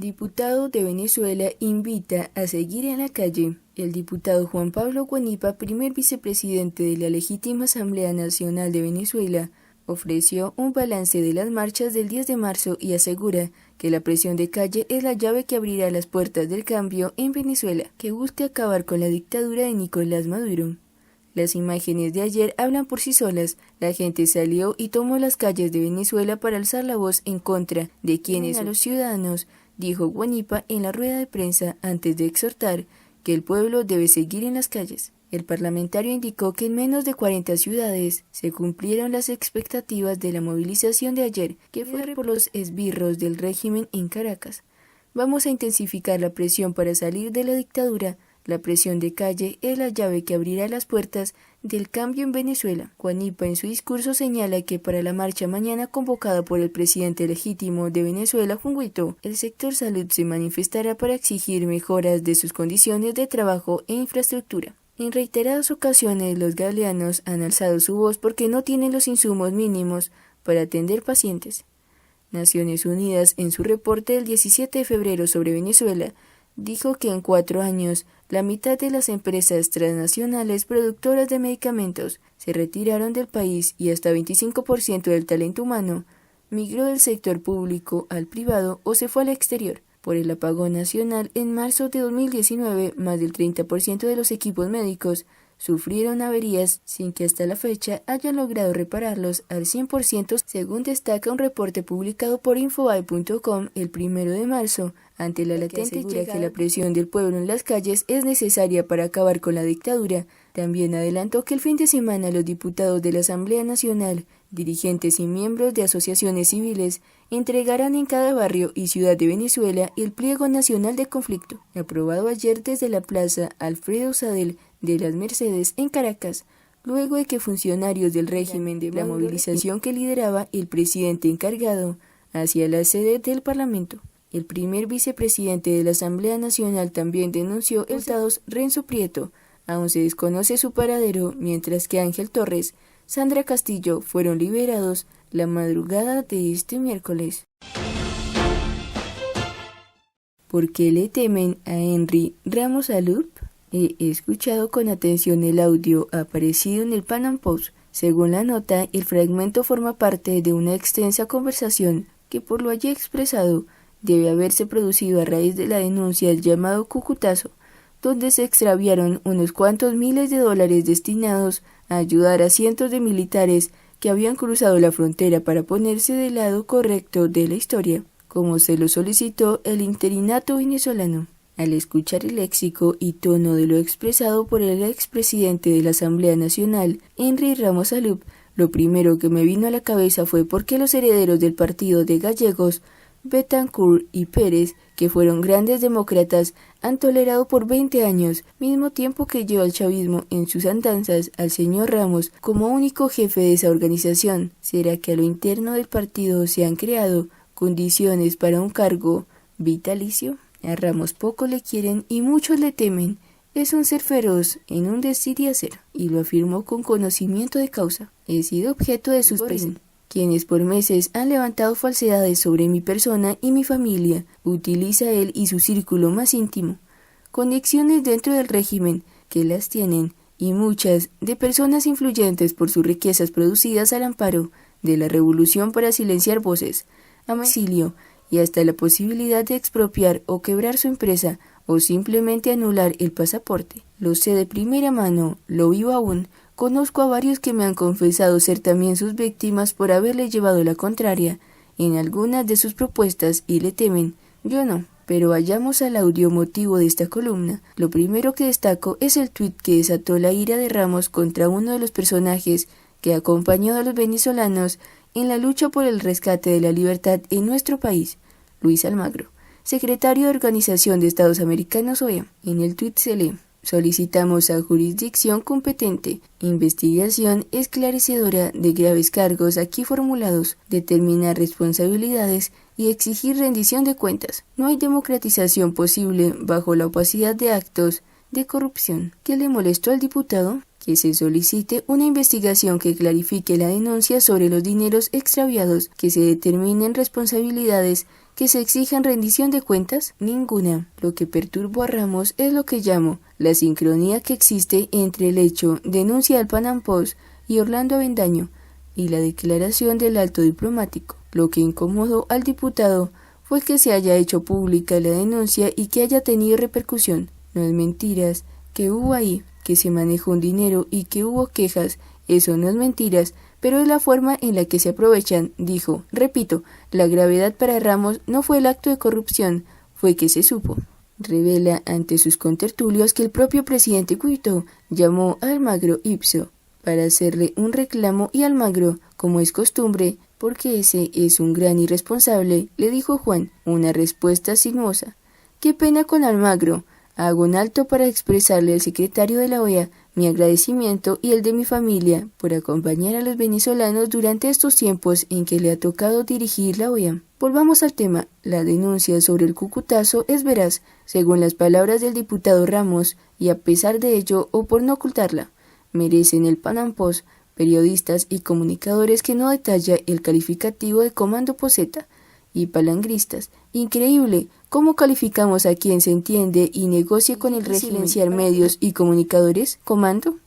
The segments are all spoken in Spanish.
Diputado de Venezuela invita a seguir en la calle. El diputado Juan Pablo Guanipa, primer vicepresidente de la legítima Asamblea Nacional de Venezuela, ofreció un balance de las marchas del 10 de marzo y asegura que la presión de calle es la llave que abrirá las puertas del cambio en Venezuela, que busca acabar con la dictadura de Nicolás Maduro. Las imágenes de ayer hablan por sí solas. La gente salió y tomó las calles de Venezuela para alzar la voz en contra de quienes a los ciudadanos, dijo Guanipa en la rueda de prensa antes de exhortar que el pueblo debe seguir en las calles. El parlamentario indicó que en menos de 40 ciudades se cumplieron las expectativas de la movilización de ayer, que fue por los esbirros del régimen en Caracas. Vamos a intensificar la presión para salir de la dictadura. La presión de calle es la llave que abrirá las puertas del cambio en Venezuela. Guanipa en su discurso señala que para la marcha mañana convocada por el presidente legítimo de Venezuela, Juan Guaidó, el sector salud se manifestará para exigir mejoras de sus condiciones de trabajo e infraestructura. En reiteradas ocasiones los galeanos han alzado su voz porque no tienen los insumos mínimos para atender pacientes. Naciones Unidas, en su reporte del 17 de febrero sobre Venezuela, dijo que en 4 años, la mitad de las empresas transnacionales productoras de medicamentos se retiraron del país y hasta 25% del talento humano migró del sector público al privado o se fue al exterior. Por el apagón nacional, en marzo de 2019, más del 30% de los equipos médicos sufrieron averías sin que hasta la fecha hayan logrado repararlos al 100%, según destaca un reporte publicado por Infobae.com el 1 de marzo, ante la latente llegada que la presión del pueblo en las calles es necesaria para acabar con la dictadura. También adelantó que el fin de semana los diputados de la Asamblea Nacional, dirigentes y miembros de asociaciones civiles entregarán en cada barrio y ciudad de Venezuela el Pliego Nacional de Conflicto, aprobado ayer desde la Plaza Alfredo Sadel de las Mercedes en Caracas, luego de que funcionarios del régimen de la movilización que lideraba el presidente encargado hacia la sede del Parlamento. El primer vicepresidente de la Asamblea Nacional también denunció el Estados Renzo Prieto. Aún se desconoce su paradero, mientras que Ángel Torres, Sandra Castillo fueron liberados la madrugada de este miércoles. ¿Por qué le temen a Henry Ramos Alup? He escuchado con atención el audio aparecido en el Pan Am Post. Según la nota, el fragmento forma parte de una extensa conversación que, por lo allí expresado, debe haberse producido a raíz de la denuncia del llamado Cúcutazo, donde se extraviaron unos cuantos miles de dólares destinados a ayudar a cientos de militares que habían cruzado la frontera para ponerse del lado correcto de la historia, como se lo solicitó el interinato venezolano. Al escuchar el léxico y tono de lo expresado por el expresidente de la Asamblea Nacional, Henry Ramos Alup, lo primero que me vino a la cabeza fue por qué los herederos del partido de Gallegos, Betancourt y Pérez, que fueron grandes demócratas, han tolerado por 20 años, mismo tiempo que lleva el chavismo en sus andanzas, al señor Ramos como único jefe de esa organización. ¿Será que a lo interno del partido se han creado condiciones para un cargo vitalicio? A Ramos poco le quieren y muchos le temen. Es un ser feroz en un decir y hacer, y lo afirmó con conocimiento de causa. He sido objeto de sus presiones, quienes por meses han levantado falsedades sobre mi persona y mi familia. Utiliza él y su círculo más íntimo conexiones dentro del régimen que las tienen, y muchas de personas influyentes por sus riquezas producidas al amparo de la revolución para silenciar voces, amasilio y hasta la posibilidad de expropiar o quebrar su empresa o simplemente anular el pasaporte. Lo sé de primera mano, lo vivo aún. Conozco a varios que me han confesado ser también sus víctimas por haberle llevado la contraria en algunas de sus propuestas y le temen. Yo no, pero vayamos al audio motivo de esta columna. Lo primero que destaco es el tuit que desató la ira de Ramos contra uno de los personajes que acompañó a los venezolanos en la lucha por el rescate de la libertad en nuestro país, Luis Almagro, secretario de Organización de Estados Americanos OEA. En el tuit se lee: solicitamos a jurisdicción competente, investigación esclarecedora de graves cargos aquí formulados, determinar responsabilidades y exigir rendición de cuentas. No hay democratización posible bajo la opacidad de actos de corrupción. ¿Qué le molestó al diputado? Que se solicite una investigación que clarifique la denuncia sobre los dineros extraviados, que se determinen responsabilidades que se exijan rendición de cuentas? Ninguna. Lo que perturbó a Ramos es lo que llamo la sincronía que existe entre el hecho denuncia del Pan Am Post y Orlando Avendaño y la declaración del alto diplomático. Lo que incomodó al diputado fue que se haya hecho pública la denuncia y que haya tenido repercusión. No es mentiras que hubo ahí, que se manejó un dinero y que hubo quejas. Eso no es mentiras, pero es la forma en la que se aprovechan, dijo. Repito, la gravedad para Ramos no fue el acto de corrupción, fue que se supo. Revela ante sus contertulios que el propio presidente Guaidó llamó a Almagro ipso para hacerle un reclamo y Almagro, como es costumbre, porque ese es un gran irresponsable, le dijo Juan, una respuesta sinuosa. Qué pena con Almagro. Hago un alto para expresarle al secretario de la OEA mi agradecimiento y el de mi familia por acompañar a los venezolanos durante estos tiempos en que le ha tocado dirigir la OEA. Volvamos al tema. La denuncia sobre el cucutazo es veraz, según las palabras del diputado Ramos, y a pesar de ello, o por no ocultarla, merecen el Pan Am Post periodistas y comunicadores que no detalla el calificativo de comando poseta y palangristas. Increíble cómo calificamos a quien se entiende y negocie con el régimen silenciar medios y comunicadores, comando.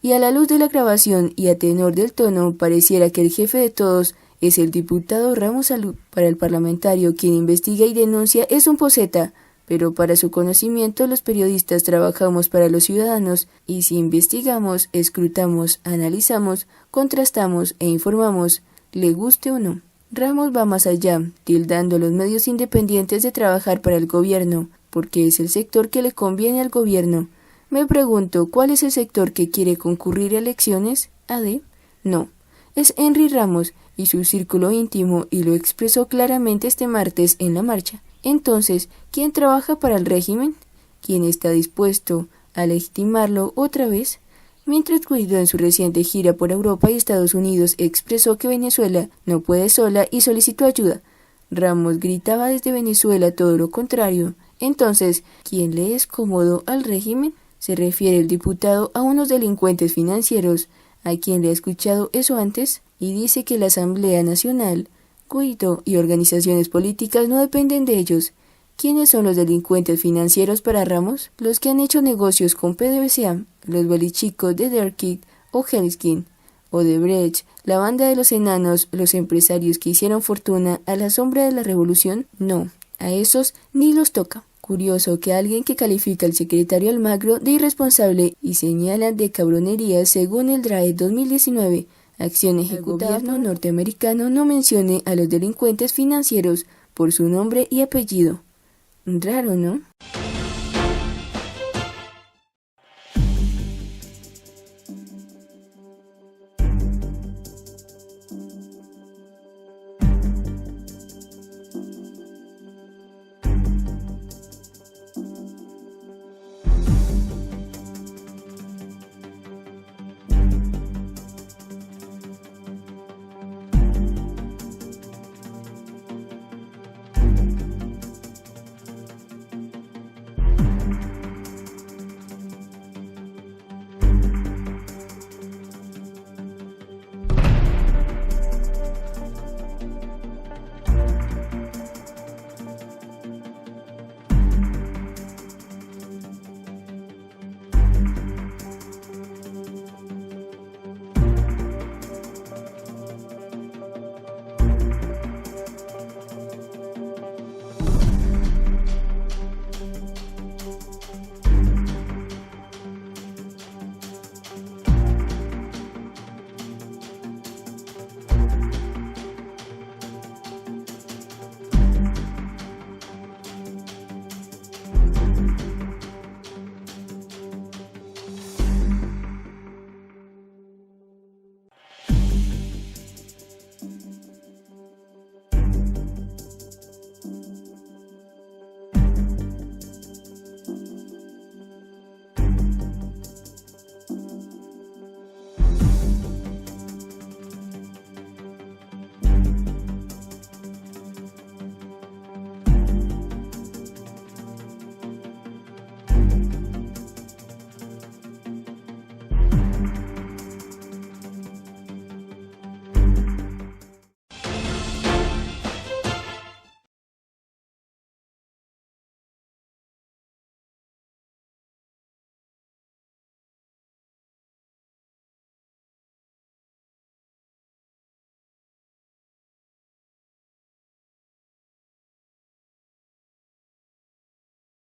Y a la luz de la grabación y a tenor del tono, pareciera que el jefe de todos es el diputado Ramos Salud. Para el parlamentario, quien investiga y denuncia es un poseta, pero para su conocimiento los periodistas trabajamos para los ciudadanos y si investigamos, escrutamos, analizamos, contrastamos e informamos, le guste o no. Ramos va más allá, tildando a los medios independientes de trabajar para el gobierno, porque es el sector que le conviene al gobierno. Me pregunto, ¿cuál es el sector que quiere concurrir a elecciones? ¿AD? No, es Henry Ramos y su círculo íntimo y lo expresó claramente este martes en la marcha. Entonces, ¿quién trabaja para el régimen? ¿Quién está dispuesto a legitimarlo otra vez? Mientras Guaidó en su reciente gira por Europa y Estados Unidos expresó que Venezuela no puede sola y solicitó ayuda, Ramos gritaba desde Venezuela todo lo contrario. Entonces, ¿quién le es cómodo al régimen? Se refiere el diputado a unos delincuentes financieros, a quien le ha escuchado eso antes, y dice que la Asamblea Nacional, Guaidó y organizaciones políticas no dependen de ellos. ¿Quiénes son los delincuentes financieros para Ramos? Los que han hecho negocios con PDVSA, los bolichicos de Derkick o Helskin, Odebrecht, la banda de los enanos, los empresarios que hicieron fortuna a la sombra de la revolución. No, a esos ni los toca. Curioso que alguien que califica al secretario Almagro de irresponsable y señala de cabronería según el DRAE 2019, acción ejecutada, el gobierno norteamericano no mencione a los delincuentes financieros por su nombre y apellido. Raro, ¿no?